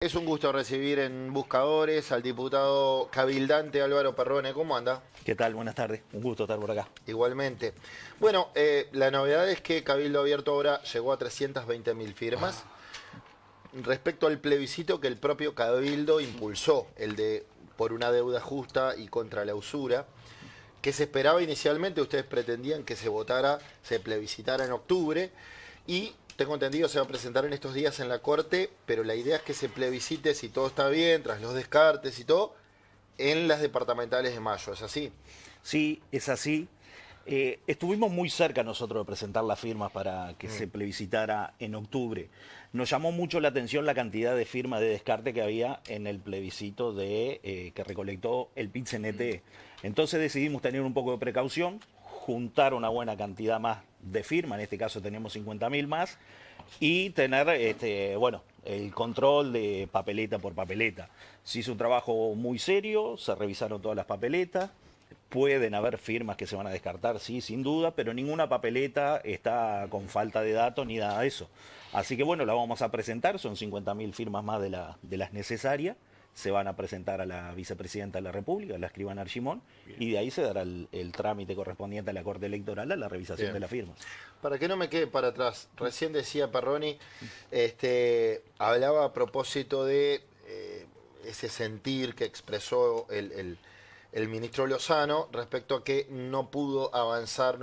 Es un gusto recibir en Buscadores al diputado cabildante Álvaro Perrone. ¿Cómo anda? ¿Qué tal? Buenas tardes. Un gusto estar por acá. Igualmente. Bueno, la novedad es que Cabildo Abierto ahora llegó a 320.000 firmas respecto al plebiscito que el propio Cabildo impulsó, el de por una deuda justa y contra la usura, que se esperaba inicialmente. Ustedes pretendían que se votara, se plebiscitara en octubre y tengo entendido se va a presentar en estos días en la Corte, pero la idea es que se plebiscite, si todo está bien, tras los descartes y todo, en las departamentales de mayo. ¿Es así? Sí, es así. Estuvimos muy cerca nosotros de presentar las firmas para que se Mm. plebiscitara en octubre. Nos llamó mucho la atención la cantidad de firmas de descarte que había en el plebiscito que recolectó el PIT-CNT. Entonces decidimos tener un poco de precaución, juntar una buena cantidad más de firmas, en este caso tenemos 50.000 más, y tener bueno, el control de papeleta por papeleta. Se hizo un trabajo muy serio, se revisaron todas las papeletas. Pueden haber firmas que se van a descartar, sí, sin duda, pero ninguna papeleta está con falta de datos ni nada de eso. Así que bueno, la vamos a presentar, son 50.000 firmas más de las necesarias. Se van a presentar a la vicepresidenta de la República, la escribana Archimón, y de ahí se dará el trámite correspondiente a la Corte Electoral a la revisación de Bien. las firmas. Para que no me quede para atrás, recién decía Perroni, hablaba a propósito de ese sentir que expresó el ministro Lozano respecto a que no pudo avanzar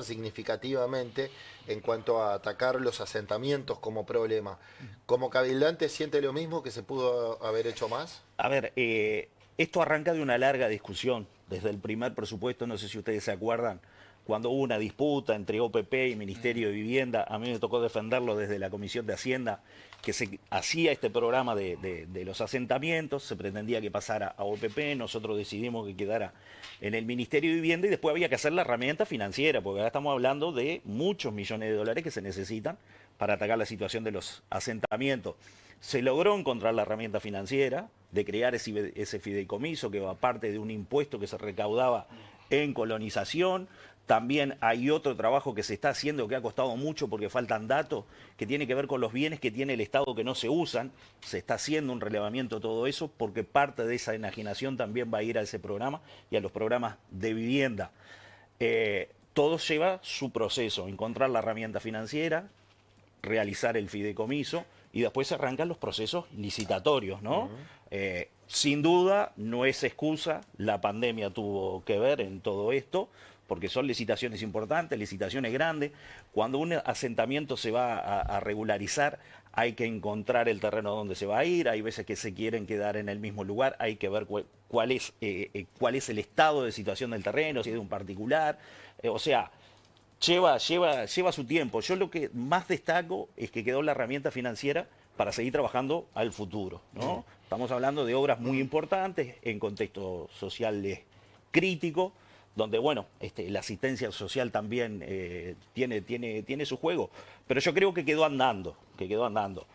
significativamente en cuanto a atacar los asentamientos como problema. ¿Como cabildante siente lo mismo, que se pudo haber hecho más? A ver, esto arranca de una larga discusión. Desde el primer presupuesto, no sé si ustedes se acuerdan, cuando hubo una disputa entre OPP y Ministerio de Vivienda, a mí me tocó defenderlo desde la Comisión de Hacienda, que se hacía este programa de los asentamientos, se pretendía que pasara a OPP, nosotros decidimos que quedara en el Ministerio de Vivienda y después había que hacer la herramienta financiera, porque ahora estamos hablando de muchos millones de dólares que se necesitan para atacar la situación de los asentamientos. Se logró encontrar la herramienta financiera de crear ese fideicomiso que va parte de un impuesto que se recaudaba en colonización. También hay otro trabajo que se está haciendo que ha costado mucho porque faltan datos, que tiene que ver con los bienes que tiene el Estado que no se usan. Se está haciendo un relevamiento de todo eso porque parte de esa enajenación también va a ir a ese programa y a los programas de vivienda. Todo lleva su proceso, encontrar la herramienta financiera, realizar el fideicomiso y después se arrancan los procesos licitatorios, ¿no? Mm. Sin duda no es excusa, la pandemia tuvo que ver en todo esto, porque son licitaciones importantes, licitaciones grandes. Cuando un asentamiento se va a regularizar, hay que encontrar el terreno donde se va a ir, hay veces que se quieren quedar en el mismo lugar, hay que ver cuál es el estado de situación del terreno, si es de un particular, o sea, lleva su tiempo. Yo lo que más destaco es que quedó la herramienta financiera para seguir trabajando al futuro, Bien. ¿no? Estamos hablando de obras muy importantes en contextos sociales críticos, donde, bueno, la asistencia social también tiene su juego. Pero yo creo que quedó andando, que quedó andando.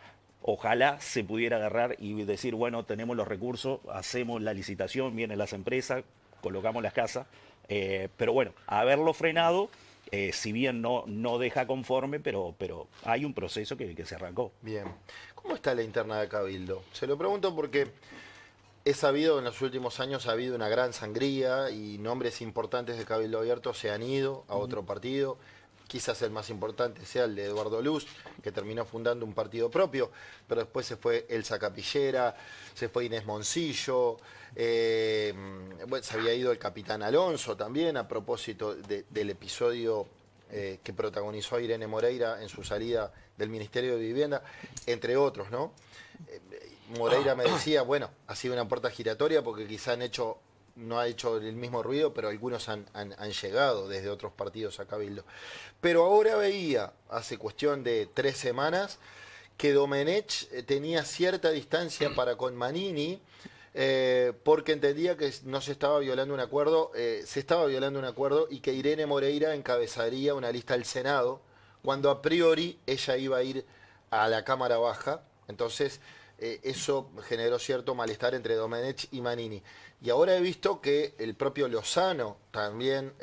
Ojalá se pudiera agarrar y decir, bueno, tenemos los recursos, hacemos la licitación, vienen las empresas, colocamos las casas, pero bueno, haberlo frenado, si bien no deja conforme, pero hay un proceso que se arrancó. Bien. ¿Cómo está la interna de Cabildo? Se lo pregunto porque he sabido en los últimos años ha habido una gran sangría y nombres importantes de Cabildo Abierto se han ido a otro partido. Quizás el más importante sea el de Eduardo Luz, que terminó fundando un partido propio, pero después se fue Elsa Capillera, se fue Inés Moncillo, bueno, se había ido el capitán Alonso también a propósito del episodio que protagonizó Irene Moreira en su salida del Ministerio de Vivienda, entre otros, ¿no? Moreira me decía, bueno, ha sido una puerta giratoria porque quizá no ha hecho el mismo ruido, pero algunos han llegado desde otros partidos a Cabildo. Pero ahora veía, hace cuestión de 3 semanas, que Domenech tenía cierta distancia para con Manini, porque entendía que no se estaba violando un acuerdo, se estaba violando un acuerdo y que Irene Moreira encabezaría una lista al Senado, cuando a priori ella iba a ir a la Cámara Baja. Entonces, eso generó cierto malestar entre Domenech y Manini. Y ahora he visto que el propio Lozano también,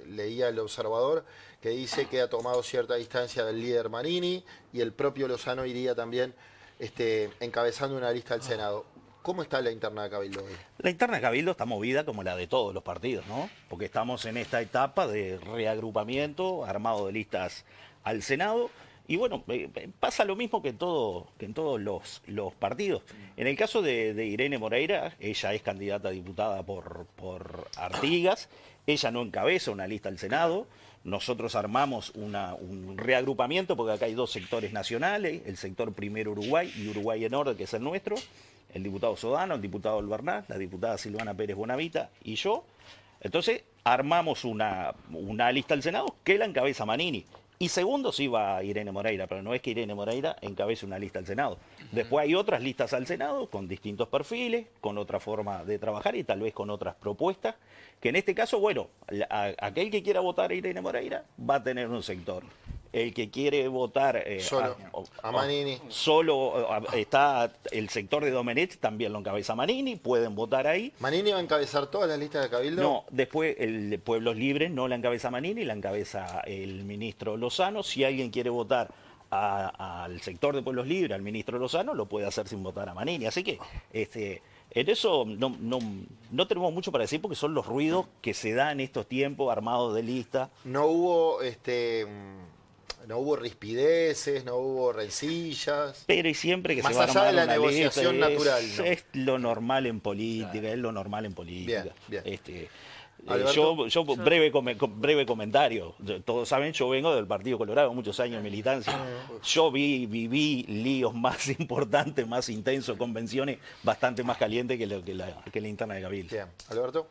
leía el Observador, que dice que ha tomado cierta distancia del líder Manini y el propio Lozano iría también encabezando una lista al Senado. ¿Cómo está la interna de Cabildo hoy? La interna de Cabildo está movida como la de todos los partidos, ¿no? Porque estamos en esta etapa de reagrupamiento, armado de listas al Senado. Y bueno, pasa lo mismo que en todos los partidos. En el caso de Irene Moreira, ella es candidata a diputada por Artigas, ella no encabeza una lista al Senado. Nosotros armamos un reagrupamiento porque acá hay dos sectores nacionales, el sector Primero Uruguay y Uruguay en Orden, que es el nuestro, el diputado Sodano, el diputado Albernaz, la diputada Silvana Pérez Bonavita y yo. Entonces armamos una lista al Senado que la encabeza Manini. Y segundo sí va Irene Moreira, pero no es que Irene Moreira encabece una lista al Senado. Después hay otras listas al Senado con distintos perfiles, con otra forma de trabajar y tal vez con otras propuestas, que en este caso, bueno, aquel que quiera votar a Irene Moreira va a tener un sector. El que quiere votar Solo a Manini. Solo está el sector de Domenech, también lo encabeza Manini, pueden votar ahí. ¿Manini va a encabezar todas las listas de Cabildo? No, después el de Pueblos Libres no la encabeza Manini, la encabeza el ministro Lozano. Si alguien quiere votar al sector de Pueblos Libres, al ministro Lozano, lo puede hacer sin votar a Manini. Así que en eso no tenemos mucho para decir porque son los ruidos que se dan en estos tiempos armados de lista. No hubo no hubo rispideces, no hubo rencillas. Pero y siempre que más se va a allá armar de la una negociación lista, natural, ¿no? es lo normal en política, claro. Es lo normal en política. Bien. Yo breve comentario. Todos saben, yo vengo del Partido Colorado, muchos años de militancia. Yo viví líos más importantes, más intensos, convenciones bastante más calientes que la interna de Cabildo. Bien. Alberto.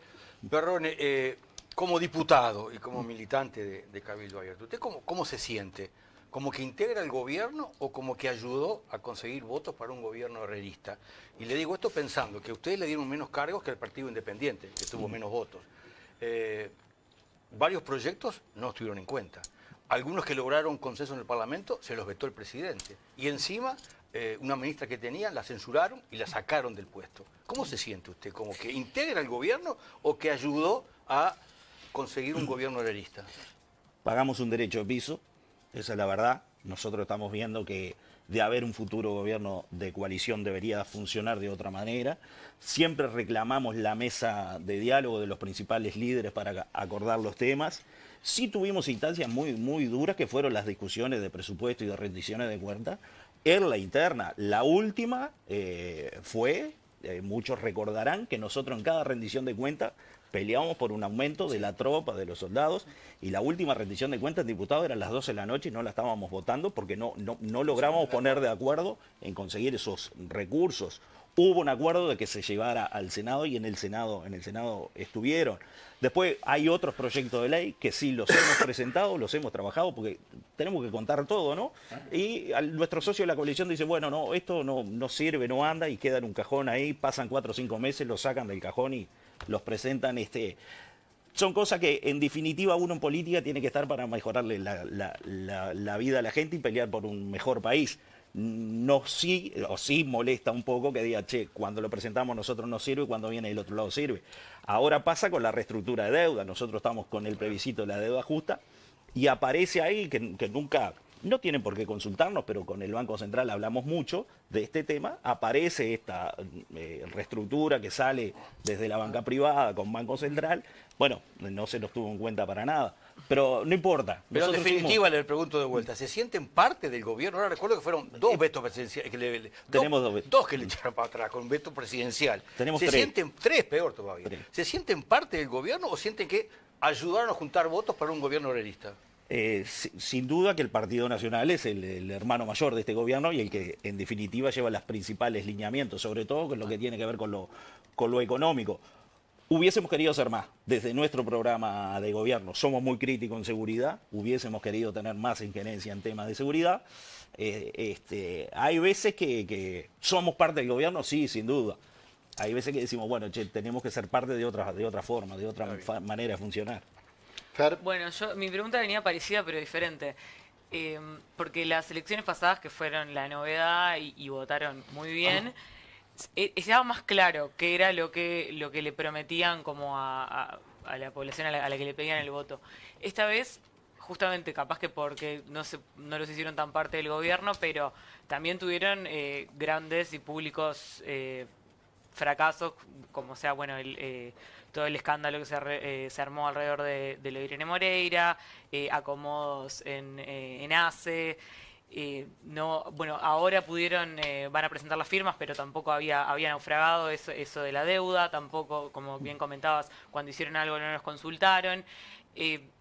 Perrone, como diputado y como militante de Cabildo Abierto, ¿usted cómo se siente? ¿Como que integra el gobierno o como que ayudó a conseguir votos para un gobierno herrerista? Y le digo esto pensando que a ustedes le dieron menos cargos que al Partido Independiente, que tuvo menos votos. Varios proyectos no estuvieron en cuenta. Algunos que lograron consenso en el Parlamento se los vetó el presidente. Y encima, una ministra que tenían la censuraron y la sacaron del puesto. ¿Cómo se siente usted? ¿Como que integra el gobierno o que ayudó a conseguir un gobierno herrerista? Pagamos un derecho de piso, esa es la verdad. Nosotros estamos viendo que de haber un futuro gobierno de coalición debería funcionar de otra manera. Siempre reclamamos la mesa de diálogo de los principales líderes para acordar los temas. Sí tuvimos instancias muy duras que fueron las discusiones de presupuesto y de rendiciones de cuentas. En la interna, la última fue, muchos recordarán que nosotros en cada rendición de cuentas peleamos por un aumento de la tropa, de los soldados, y la última rendición de cuentas, diputado, era a las 12 de la noche y no la estábamos votando porque no logramos poner de acuerdo en conseguir esos recursos. Hubo un acuerdo de que se llevara al Senado y en el Senado estuvieron. Después hay otros proyectos de ley que sí los hemos presentado, los hemos trabajado, porque tenemos que contar todo, ¿no? Y nuestro socio de la coalición dice, bueno, no, esto no sirve, no anda, y queda en un cajón ahí, pasan 4 o 5 meses, lo sacan del cajón y los presentan. Son cosas que en definitiva uno en política tiene que estar para mejorarle la vida a la gente y pelear por un mejor país. Sí molesta un poco que diga, che, cuando lo presentamos nosotros no sirve, cuando viene del otro lado sirve. Ahora pasa con la reestructura de deuda. Nosotros estamos con el plebiscito de la deuda justa y aparece ahí que nunca, no tienen por qué consultarnos, pero con el Banco Central hablamos mucho de este tema. Aparece esta reestructura que sale desde la banca privada con Banco Central. Bueno, no se nos tuvo en cuenta para nada. Pero no importa. Pero en definitiva le pregunto de vuelta, ¿se sienten parte del gobierno? Ahora recuerdo que fueron 2 vetos presidenciales. Tenemos 2 vetos. 2 que le echaron para atrás con veto presidencial. Tenemos ¿Se 3. sienten 3, peor todavía? 3. ¿Se sienten parte del gobierno o sienten que ayudaron a juntar votos para un gobierno herrerista? Sin duda que el Partido Nacional es el hermano mayor de este gobierno y el que en definitiva lleva los principales lineamientos, sobre todo con lo que tiene que ver con lo económico. Hubiésemos querido hacer más desde nuestro programa de gobierno. Somos muy críticos en seguridad, hubiésemos querido tener más injerencia en temas de seguridad. Hay veces que somos parte del gobierno, sí, sin duda. Hay veces que decimos, bueno, che, tenemos que ser parte de otra forma, de otra manera de funcionar. Bueno, mi pregunta venía parecida pero diferente. Porque las elecciones pasadas, que fueron la novedad y votaron muy bien, estaba más claro qué era lo que le prometían como a la población a la que le pedían el voto. Esta vez justamente capaz que porque no los hicieron tan parte del gobierno, pero también tuvieron grandes y públicos fracasos, como sea, bueno, todo el escándalo que se armó alrededor de lo de Irene Moreira, acomodos en ACE. No, bueno, ahora van a presentar las firmas, pero tampoco había naufragado eso de la deuda, tampoco, como bien comentabas, cuando hicieron algo no nos consultaron.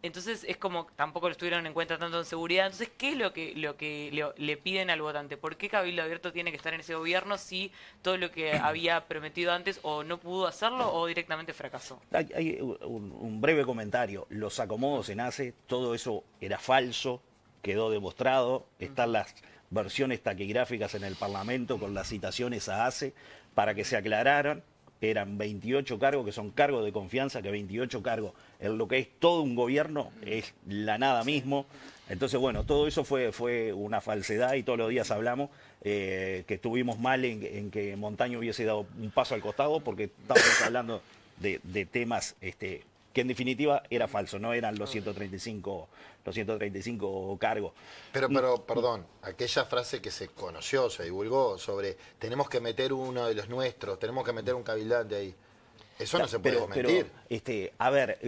Entonces es como tampoco lo estuvieron en cuenta tanto en seguridad. Entonces, ¿qué es lo que le piden al votante? ¿Por qué Cabildo Abierto tiene que estar en ese gobierno si todo lo que había prometido antes o no pudo hacerlo o directamente fracasó? Hay un breve comentario. Los acomodos en ACE, todo eso era falso, quedó demostrado. Están las versiones taquigráficas en el Parlamento con las citaciones a ACE para que se aclararan. Eran 28 cargos, que son cargos de confianza, que 28 cargos en lo que es todo un gobierno es la nada mismo. Entonces, bueno, todo eso fue una falsedad y todos los días hablamos que estuvimos mal en que Montaño hubiese dado un paso al costado, porque estábamos hablando de temas que en definitiva era falso, no eran los 135 cargos. Pero, perdón, aquella frase que se conoció, se divulgó sobre tenemos que meter uno de los nuestros, tenemos que meter un cabildante ahí. Eso no se puede desmentir. A ver,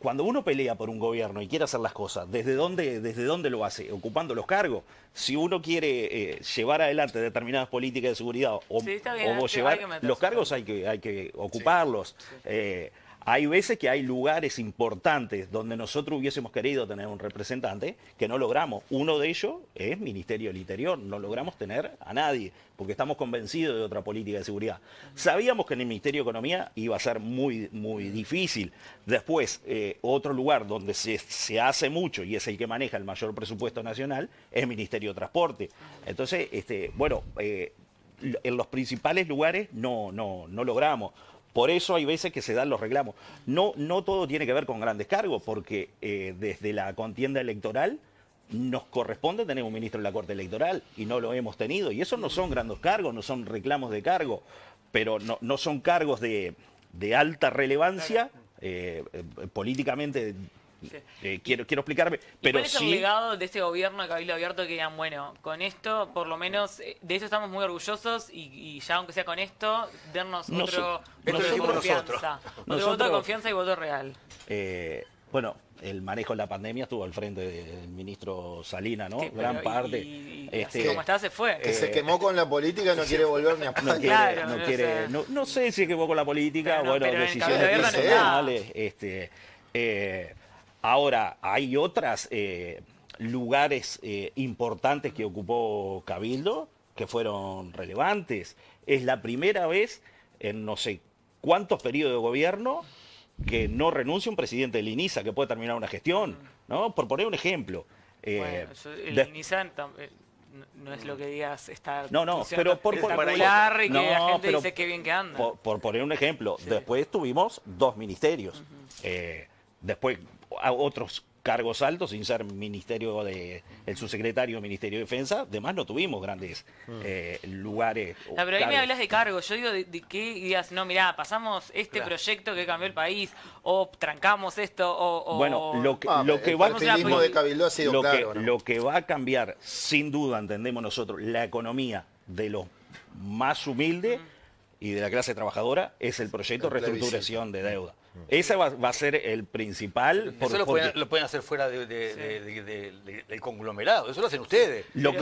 cuando uno pelea por un gobierno y quiere hacer las cosas, ¿desde dónde lo hace? ¿Ocupando los cargos? Si uno quiere llevar adelante determinadas políticas de seguridad o llevar los cargos, hay que ocuparlos. Sí. Hay veces que hay lugares importantes donde nosotros hubiésemos querido tener un representante que no logramos. Uno de ellos es Ministerio del Interior. No logramos tener a nadie porque estamos convencidos de otra política de seguridad. Sabíamos que en el Ministerio de Economía iba a ser muy, muy difícil. Después, otro lugar donde se hace mucho y es el que maneja el mayor presupuesto nacional es el Ministerio de Transporte. Entonces, en los principales lugares no logramos. Por eso hay veces que se dan los reclamos. No todo tiene que ver con grandes cargos, porque desde la contienda electoral nos corresponde tener un ministro en la Corte Electoral y no lo hemos tenido. Y eso no son grandes cargos, no son reclamos de cargo, pero no son cargos de alta relevancia políticamente. Sí. Quiero explicarme, pero ¿cuál es el legado de este gobierno de Cabildo Abierto que digan, bueno, con esto, por lo menos, de eso estamos muy orgullosos y ya aunque sea con esto, darnos otro voto de confianza. Otro voto de confianza y voto real. Bueno, el manejo de la pandemia estuvo al frente del ministro Salinas, ¿no? Gran parte. Así como está, se fue. Que se quemó con la política y no quiere volver ni a no sé si se quemó con la política, bueno, decisiones personales. Ahora, hay otros lugares importantes que ocupó Cabildo que fueron relevantes. Es la primera vez en no sé cuántos periodos de gobierno que no renuncia un presidente del INISA que puede terminar una gestión, ¿no? Por poner un ejemplo. Bueno, el INISA no es lo que digas, está pero por popular y que la gente dice qué bien que anda. Por poner un ejemplo, después tuvimos 2 ministerios. Después a otros cargos altos, sin ser el subsecretario del Ministerio de Defensa, además no tuvimos grandes lugares. Pero ahí me hablas de cargos, yo digo de qué digas, no, mirá, pasamos proyecto que cambió el país, o trancamos esto, bueno, lo que va de Cabildo ha sido claro, ¿no? Lo que va a cambiar, sin duda, entendemos nosotros, la economía de los más humildes y de la clase trabajadora, es el proyecto de reestructuración de deuda. Ese va a ser el principal. Eso lo pueden hacer fuera del conglomerado, eso lo hacen ustedes. No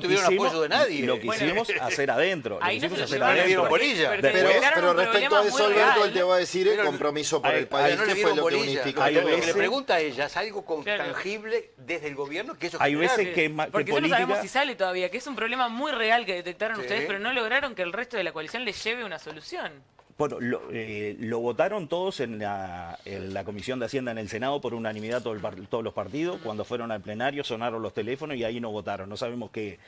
tuvieron apoyo de nadie. Lo quisimos hacer adentro. Pero respecto a eso, Alberto, él te va a decir el compromiso por el país, que fue lo que unificó. Lo que le pregunta a ella es algo tangible desde el gobierno que ellos hay veces que porque no sabemos si sale todavía, que es un problema muy real que detectaron ustedes, pero no lograron que el resto de la coalición les lleve una solución. Bueno, lo votaron todos en la Comisión de Hacienda en el Senado por unanimidad todos los partidos. Cuando fueron al plenario sonaron los teléfonos y ahí no votaron. No sabemos qué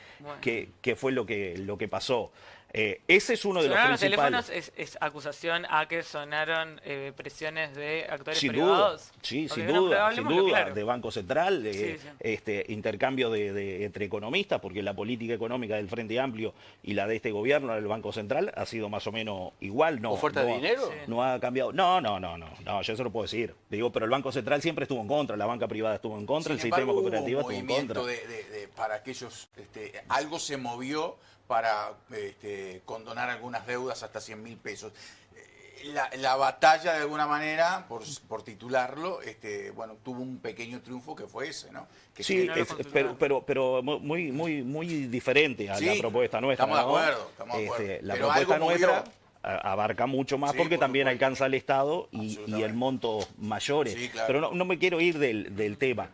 fue lo que pasó. Ese es uno de los ¿Sonaron los principales. teléfonos? ¿Es acusación a que sonaron presiones de actores Sin privados? duda, sí, Ok, sin no, pero duda, sin hablemoslo duda, claro. de Banco Central, Sí, sí. intercambio entre economistas, porque la política económica del Frente Amplio y la de este gobierno, del Banco Central, ha sido más o menos igual, no, ¿Oferta de no, dinero? Sí. no ha cambiado. No, yo eso lo puedo decir. Digo, pero el Banco Central siempre estuvo en contra, la banca privada estuvo en contra, el Sin embargo, sistema hubo un cooperativo estuvo en movimiento contra. para aquellos, algo se movió para condonar algunas deudas hasta 100.000 pesos. La batalla, de alguna manera, por titularlo, bueno, tuvo un pequeño triunfo que fue ese, ¿no? Que Sí, no lo pero muy diferente a Sí, la propuesta nuestra. estamos de ¿no? acuerdo, estamos de acuerdo. La Pero propuesta algo movió. nuestra abarca mucho más Sí, porque por también supuesto. alcanza al Estado y Absolutamente. el monto mayores. Sí, claro. Pero no me quiero ir del tema.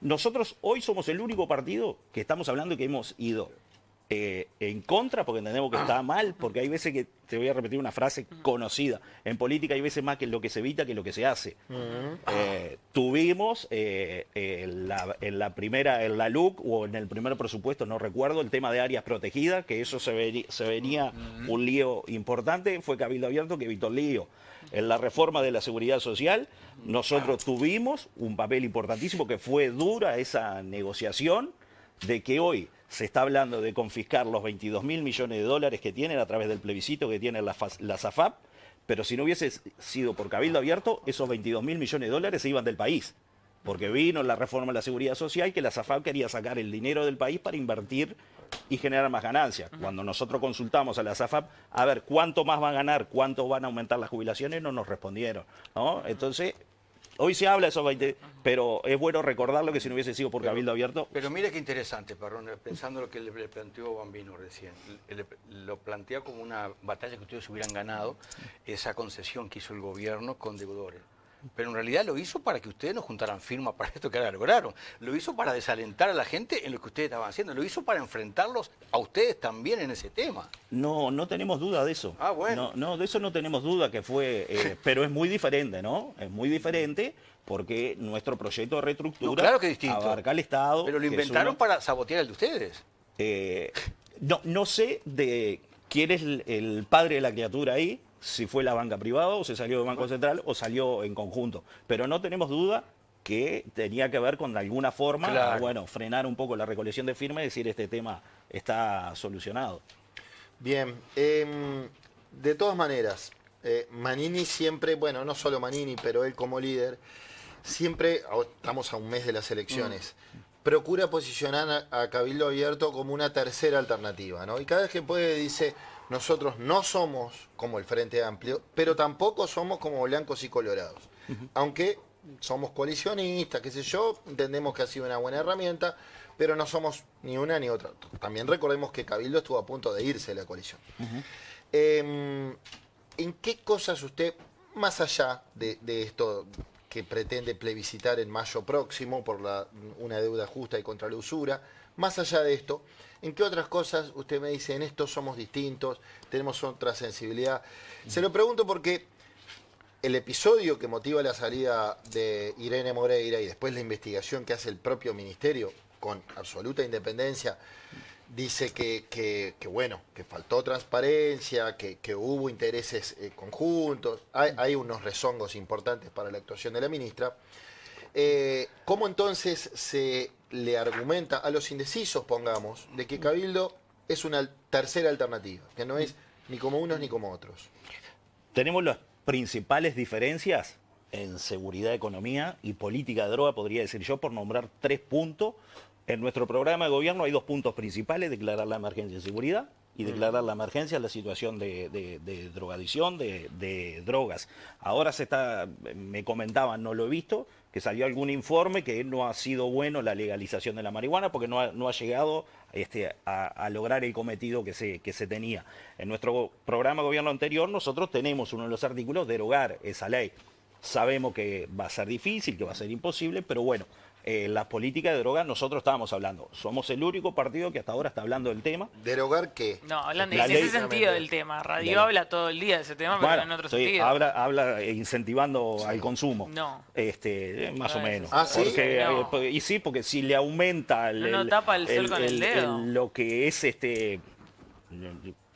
Nosotros hoy somos el único partido que estamos hablando y que hemos ido en contra, porque entendemos que está mal, porque hay veces que, te voy a repetir una frase conocida, en política hay veces más que lo que se evita que lo que se hace. Tuvimos en la LUC o en el primer presupuesto, no recuerdo, el tema de áreas protegidas, que eso se venía un lío importante, fue Cabildo Abierto que evitó el lío. En la reforma de la seguridad social, nosotros tuvimos un papel importantísimo, que fue dura esa negociación, de que hoy se está hablando de confiscar los 22.000 millones de dólares que tienen a través del plebiscito que tiene la SAFAP, pero si no hubiese sido por Cabildo Abierto, esos 22.000 millones de dólares se iban del país, porque vino la reforma de la seguridad social que la SAFAP quería sacar el dinero del país para invertir y generar más ganancias. Cuando nosotros consultamos a la SAFAP, a ver cuánto más va a ganar, cuánto van a aumentar las jubilaciones, no nos respondieron, ¿no? Entonces, hoy se habla de esos 20, pero es bueno recordarlo que si no hubiese sido por Cabildo Abierto. Pero mire qué interesante, Parrón, pensando lo que le planteó Bambino recién. Lo plantea como una batalla que ustedes hubieran ganado, esa concesión que hizo el gobierno con deudores. Pero en realidad lo hizo para que ustedes no juntaran firmas para esto que ahora lograron. Lo hizo para desalentar a la gente en lo que ustedes estaban haciendo. Lo hizo para enfrentarlos a ustedes también en ese tema. No tenemos duda de eso. Ah, bueno. No, de eso no tenemos duda que fue, pero es muy diferente, ¿no? Es muy diferente porque nuestro proyecto de reestructura No, claro que es distinto. abarca al Estado. Pero lo que es inventaron uno. para sabotear el de ustedes. No sé de quién es el padre de la criatura ahí, si fue la banca privada o se salió del Banco Central o salió en conjunto. Pero no tenemos duda que tenía que ver con de alguna forma, Claro. bueno, frenar un poco la recolección de firmas y decir este tema está solucionado. Bien, de todas maneras, Manini siempre, bueno, no solo Manini, pero él como líder, siempre, estamos a un mes de las elecciones, procura posicionar a Cabildo Abierto como una tercera alternativa, ¿no? Y cada vez que puede dice, nosotros no somos como el Frente Amplio, pero tampoco somos como blancos y colorados. Aunque somos coalicionistas, qué sé yo, entendemos que ha sido una buena herramienta, pero no somos ni una ni otra. También recordemos que Cabildo estuvo a punto de irse de la coalición. ¿En qué cosas usted, más allá de esto que pretende plebiscitar en mayo próximo por una deuda justa y contra la usura, más allá de esto, ¿en qué otras cosas usted me dice, en esto somos distintos, tenemos otra sensibilidad? Se lo pregunto porque el episodio que motiva la salida de Irene Moreira y después la investigación que hace el propio ministerio con absoluta independencia, dice que bueno, que faltó transparencia, que hubo intereses conjuntos, hay unos rezongos importantes para la actuación de la ministra. ¿Cómo entonces se le argumenta a los indecisos, pongamos, de que Cabildo es una tercera alternativa, que no es ni como unos ni como otros? Tenemos las principales diferencias en seguridad, economía y política de droga, podría decir yo, por nombrar 3 puntos. En nuestro programa de gobierno hay 2 puntos principales: declarar la emergencia de seguridad y declarar la emergencia en la situación de drogadicción, de drogas. Ahora me comentaban, no lo he visto, que salió algún informe que no ha sido bueno la legalización de la marihuana porque no ha llegado a lograr el cometido que se tenía. En nuestro programa de gobierno anterior nosotros tenemos uno de los artículos, derogar esa ley. Sabemos que va a ser difícil, que va a ser imposible, pero bueno, las políticas de droga nosotros estábamos hablando. Somos el único partido que hasta ahora está hablando del tema. ¿Derogar qué? No, hablan de La ese ley- sentido del tema. Radio Dale. habla todo el día de ese tema, pero Bueno, en otro sí, sentido. habla incentivando al consumo. No. Más o No, menos. Ah, ¿sí? Porque, No. y sí, porque si le aumenta No tapa el sol con el dedo. lo que es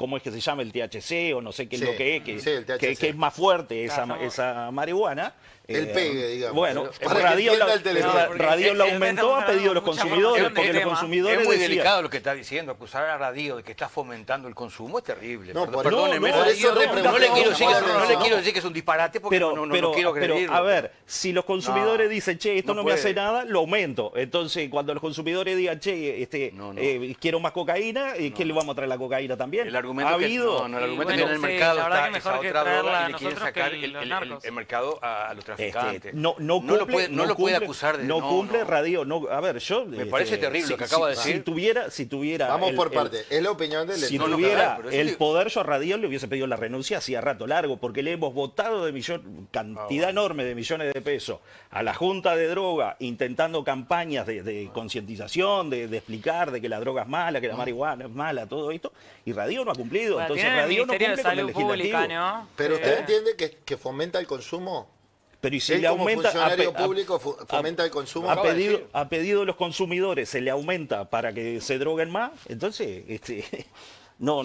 ¿cómo es que se llama? El THC o no sé qué es Sí, lo que es, sí, el THC. que es más fuerte Claro, esa marihuana. El pegue, digamos. Bueno, Para que Radio, entienda el televidente. porque Radio lo es- aumentó a pedido de los mucha consumidores, información porque del los tema. consumidores Es muy decían- delicado lo que está diciendo, acusar a Radio de que está fomentando el consumo es terrible. No, por- Perdóneme, no, por eso le no, pregunto le quiero decir, una no cosa, le no. quiero decir que es un disparate porque no quiero agredirlo. a ver, si los consumidores No, dicen, che, esto no no me hace puede. nada, lo aumento. Entonces, cuando los consumidores digan, che, No, no. quiero más cocaína, ¿qué le vamos a traer la cocaína también? El argumento ¿Ha que, habido? no, el argumento bueno, que en el sí, mercado la verdad está que mejor esa que otra traerla droga a y le quieren nosotros que sacar los narcos. el mercado a los traficantes. No lo puede, no lo puede cumple- acusar de... no cumple Radio. No, a ver, yo... Me parece terrible lo que acaba de decir. Si tuviera Vamos el- por el- parte. Es la opinión del Si No, no, tuviera claro, pero eso el digo- poder, yo a Radio le hubiese pedido la renuncia hacía rato largo, porque le hemos votado cantidad enorme de millones de pesos a la Junta de Droga, intentando campañas de concientización, de explicar de que la droga es mala, que la marihuana es mala, todo esto, y Radio no ha cumplido. Bueno, Entonces tienen el Radio no Ministerio cumple de con el Salud Pública, legislativo. ¿no? Pero usted Que- entiende que fomenta el consumo. Pero y si Él le como aumenta funcionario a- público fomenta el consumo. a Acaba de pedido, decir. a pedido de los consumidores se le aumenta para que se droguen más, entonces no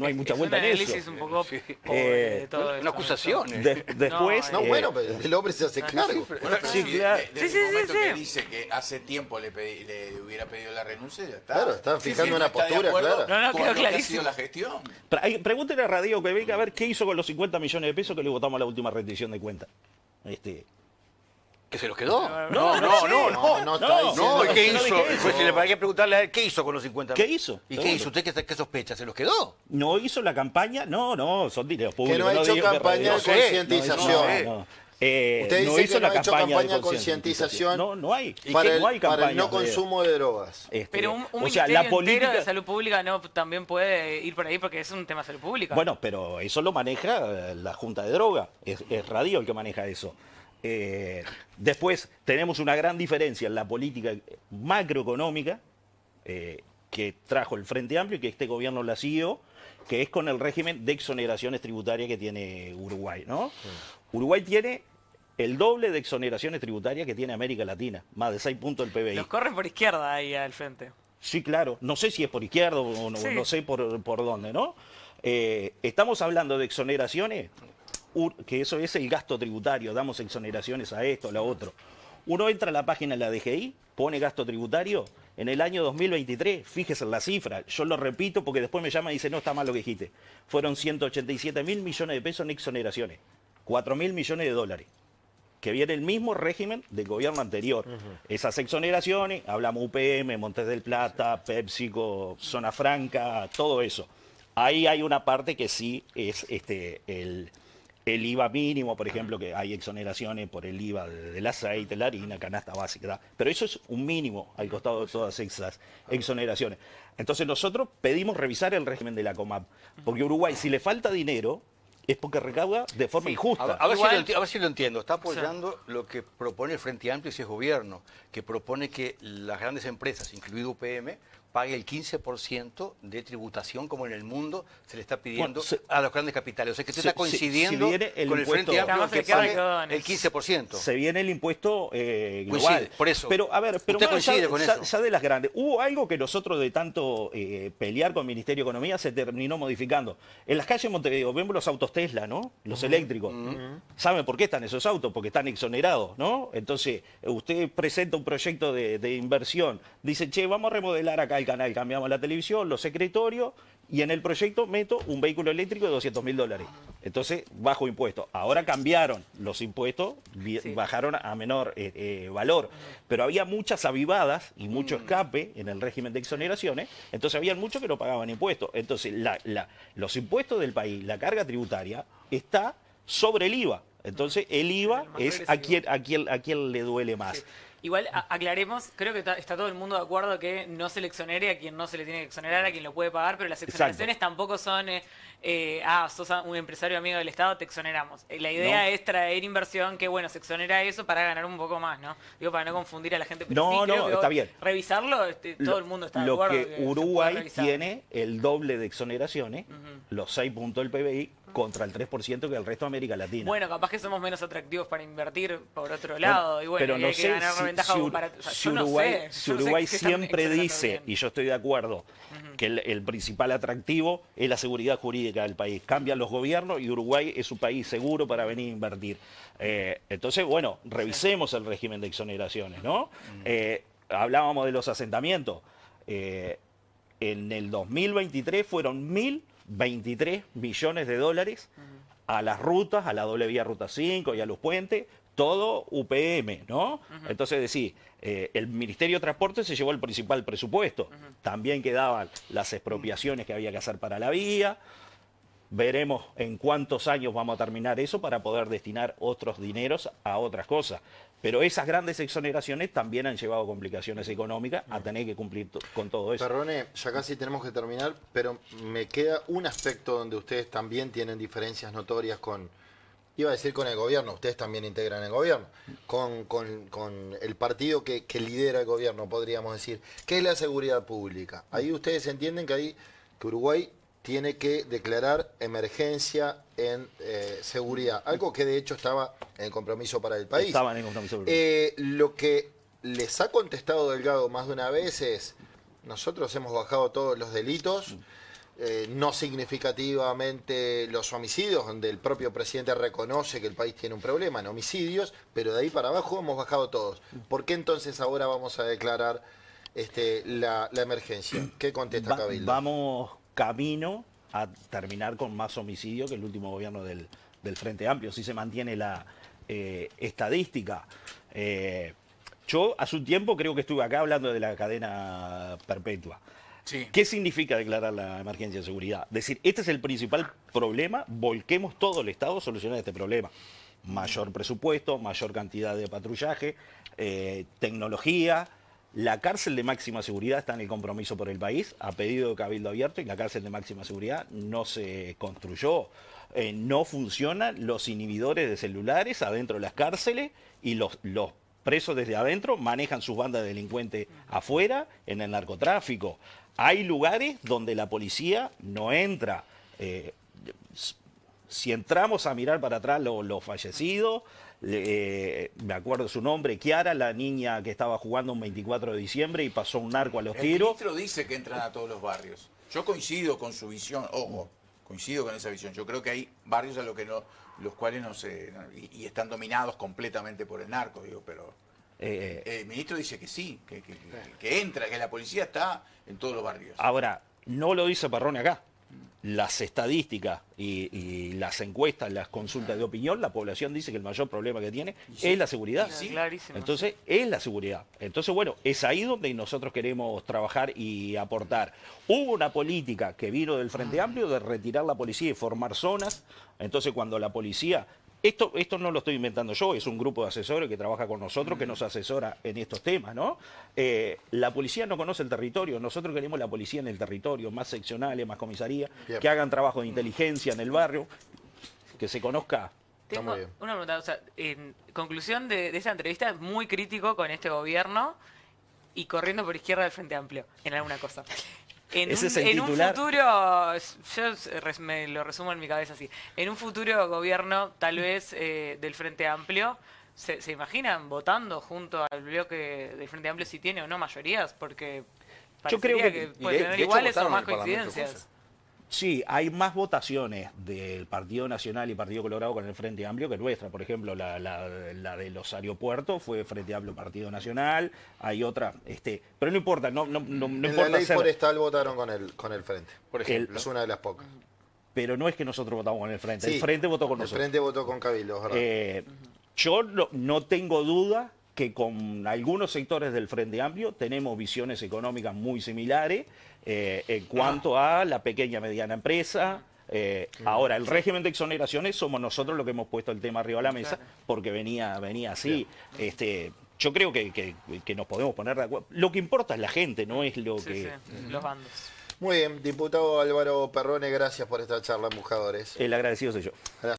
hay mucha es vuelta un en análisis eso. un poco Sí. pobre de todo Una esto. acusación. Después, No, bueno, pero el hombre se hace cargo. Bueno, pero Sí, si claro. desde Sí, el sí, momento sí. que dice que hace tiempo le hubiera pedido la renuncia, ya está. Claro, está fijando Si no una está de postura, acuerdo claro. No, con quedó lo que ha clarísimo. sido la gestión. Pregúntenle a Radio que venga a ver qué hizo con los 50 millones de pesos que le votamos a la última rendición de cuenta. ¿Que se los quedó? No, No está diciendo ¿y eso. qué no hizo? dije eso. Pues si le hay que preguntarle a él, ¿qué hizo con los 50? ¿Qué hizo? ¿Y qué Seguro. hizo? ¿Usted qué sospecha? ¿Se los quedó? No hizo la campaña, no, son dineros públicos. Que no ha hecho digo que campaña de Radio- concientización. No. Usted no dice hizo que no la ha hecho campaña campaña de de concientización No hay. para No hay el no campañas de- consumo de drogas. Pero un o sea, ministerio la entero política... de salud pública no también puede ir por ahí porque es un tema de salud pública. Bueno, pero eso lo maneja la Junta de Droga, es Radio el que maneja eso. Después tenemos una gran diferencia en la política macroeconómica que trajo el Frente Amplio y que este gobierno la siguió, que es con el régimen de exoneraciones tributarias que tiene Uruguay, ¿no? Uruguay tiene el doble de exoneraciones tributarias que tiene América Latina, más de 6 puntos del PBI. Los corren por izquierda ahí al frente. Sí, claro. No sé si es por izquierda o no, Sí. no sé por dónde, ¿no? Estamos hablando de exoneraciones, que eso es el gasto tributario, damos exoneraciones a esto, a lo otro. Uno entra a la página de la DGI, pone gasto tributario, en el año 2023, fíjese en la cifra, yo lo repito porque después me llama y dice, no, está mal lo que dijiste. Fueron 187.000 millones de pesos en exoneraciones, 4.000 millones de dólares, que viene el mismo régimen del gobierno anterior. Esas exoneraciones, hablamos UPM, Montes del Plata, PepsiCo, Zona Franca, todo eso. Ahí hay una parte que sí es el IVA mínimo, por ejemplo, que hay exoneraciones por el IVA del aceite, la harina, canasta básica, ¿verdad? Pero eso es un mínimo al costado de todas esas exoneraciones. Entonces nosotros pedimos revisar el régimen de la COMAP, porque Uruguay, si le falta dinero, es porque recauda de forma injusta. A ver, Igual- a ver si lo entiendo. Está apoyando lo que propone el Frente Amplio, si es gobierno, que propone que las grandes empresas, incluido UPM, pague el 15% de tributación, como en el mundo se le está pidiendo Bueno, a los grandes capitales. O sea que usted está si coincidiendo viene el con el Frente impuesto- Amplio Estamos que en pague quedadones. el 15%. Se viene el impuesto global. Coincide, por eso. Pero, a ver, pero ¿Usted más coincide allá, con ya- eso? ya de las grandes. Hubo algo que nosotros de tanto pelear con el Ministerio de Economía se terminó modificando. En las calles de Montevideo vemos los autos Tesla, ¿no? Los eléctricos. ¿Saben por qué están esos autos? Porque están exonerados, ¿no? Entonces, usted presenta un proyecto de inversión. Dice, che, vamos a remodelar acá el canal. Cambiamos la televisión, los secretorios, y en el proyecto meto un vehículo eléctrico de $200.000. Entonces, bajo impuesto. Ahora cambiaron los impuestos, bajaron a menor valor. Pero había muchas avivadas y mucho escape en el régimen de exoneraciones. Entonces, había muchos que no pagaban impuestos. Entonces, los impuestos del país, la carga tributaria, está sobre el IVA. Entonces, el IVA El más es a quien le duele más. Sí. Igual aclaremos, creo que está todo el mundo de acuerdo que no se le exonere a quien no se le tiene que exonerar, a quien lo puede pagar, pero las exoneraciones tampoco son, sos un empresario amigo del Estado, te exoneramos. La idea No. es traer inversión que, bueno, se exonera eso para ganar un poco más, ¿no? Digo, para no confundir a la gente. Pero No, sí, creo no, que está bien. Revisarlo, todo el mundo está de Lo acuerdo. que se puede Uruguay revisar. tiene el doble de exoneraciones, los 6 puntos del PBI, contra el 3% que el resto de América Latina. Bueno, capaz que somos menos atractivos para invertir por otro lado, y bueno, pero y no hay que sé ganar si, ventaja si para... o sea, si yo no Uruguay, sé, si yo no sé Uruguay qué están siempre exonerando dice, bien. y yo estoy de acuerdo, que el principal atractivo es la seguridad jurídica del país. Cambian los gobiernos y Uruguay es un país seguro para venir a invertir. Entonces, bueno, revisemos el régimen de exoneraciones, ¿no? Hablábamos de los asentamientos. En el 2023 fueron 1.023 millones de dólares a las rutas, a la doble vía Ruta 5 y a los puentes, todo UPM, ¿no? Entonces, decir, el Ministerio de Transporte se llevó el principal presupuesto. También quedaban las expropiaciones que había que hacer para la vía. Veremos en cuántos años vamos a terminar eso para poder destinar otros dineros a otras cosas. Pero esas grandes exoneraciones también han llevado complicaciones económicas a tener que cumplir con todo eso. Perdone, ya casi tenemos que terminar, pero me queda un aspecto donde ustedes también tienen diferencias notorias con, iba a decir con el gobierno, ustedes también integran el gobierno, con el partido que lidera el gobierno, podríamos decir, que es la seguridad pública. Ahí ustedes entienden que Uruguay tiene que declarar emergencia en seguridad, algo que de hecho estaba en el compromiso para el país. Estaban en el compromiso para el país. Lo que les ha contestado Delgado más de una vez es, nosotros hemos bajado todos los delitos, no significativamente los homicidios, donde el propio presidente reconoce que el país tiene un problema en homicidios, pero de ahí para abajo hemos bajado todos. ¿Por qué entonces ahora vamos a declarar la emergencia? ¿Qué contesta Cabildo? Vamos camino a terminar con más homicidio que el último gobierno del Frente Amplio, si se mantiene la estadística. Yo hace un tiempo creo que estuve acá hablando de la cadena perpetua. Sí. ¿Qué significa declarar la emergencia de seguridad? Decir, este es el principal problema, volquemos todo el Estado a solucionar este problema. Mayor presupuesto, mayor cantidad de patrullaje, tecnología. La cárcel de máxima seguridad está en el compromiso por el país, a pedido de Cabildo Abierto, y la cárcel de máxima seguridad no se construyó. No funcionan los inhibidores de celulares adentro de las cárceles y los presos desde adentro manejan sus bandas de delincuentes afuera en el narcotráfico. Hay lugares donde la policía no entra. Si entramos a mirar para atrás los fallecidos, me acuerdo su nombre, Kiara, la niña que estaba jugando un 24 de diciembre y pasó un narco a los tiros. El ministro dice que entran a todos los barrios. Yo coincido con su visión, ojo, coincido con esa visión. Yo creo que hay barrios a los cuales no se... y están dominados completamente por el narco, digo, pero... el ministro dice que sí, que entra, que la policía está en todos los barrios. Ahora, no lo dice Perrone acá. Las estadísticas y las encuestas, las consultas de opinión, la población dice que el mayor problema que tiene es la seguridad. Sí, clarísimo. Entonces, es la seguridad. Entonces, bueno, es ahí donde nosotros queremos trabajar y aportar. Hubo una política que vino del Frente Amplio de retirar la policía y formar zonas. Entonces, cuando la policía... Esto no lo estoy inventando yo, es un grupo de asesores que trabaja con nosotros, que nos asesora en estos temas, ¿no? La policía no conoce el territorio, nosotros queremos la policía en el territorio, más seccionales, más comisaría, que hagan trabajo de inteligencia en el barrio, que se conozca. Tengo una pregunta, o sea, en conclusión de esa entrevista, es muy crítico con este gobierno y corriendo por izquierda del Frente Amplio, en alguna cosa. En un futuro, yo me lo resumo en mi cabeza así, en un futuro gobierno tal vez del Frente Amplio, ¿se imaginan votando junto al bloque del Frente Amplio si tiene o no mayorías? Porque yo creo que puede tener iguales o más coincidencias. Sí, hay más votaciones del Partido Nacional y Partido Colorado con el Frente Amplio que nuestra. Por ejemplo, la de los aeropuertos fue Frente Amplio Partido Nacional, hay otra, pero no importa, no en importa. La ley forestal votaron con el Frente, por ejemplo, es una de las pocas. Pero no es que nosotros votamos con el Frente, Sí, el Frente votó con nosotros. El Frente votó con Cabildo, ¿verdad? Yo no tengo duda que con algunos sectores del Frente Amplio tenemos visiones económicas muy similares en cuanto a la pequeña y mediana empresa. Ahora, el régimen de exoneraciones somos nosotros los que hemos puesto el tema arriba de la mesa porque venía así. Yo creo que nos podemos poner de acuerdo. Lo que importa es la gente, no es lo que... los bandos. Muy bien, diputado Álvaro Perrone, gracias por esta charla, Embujadores. El agradecido soy yo. Gracias.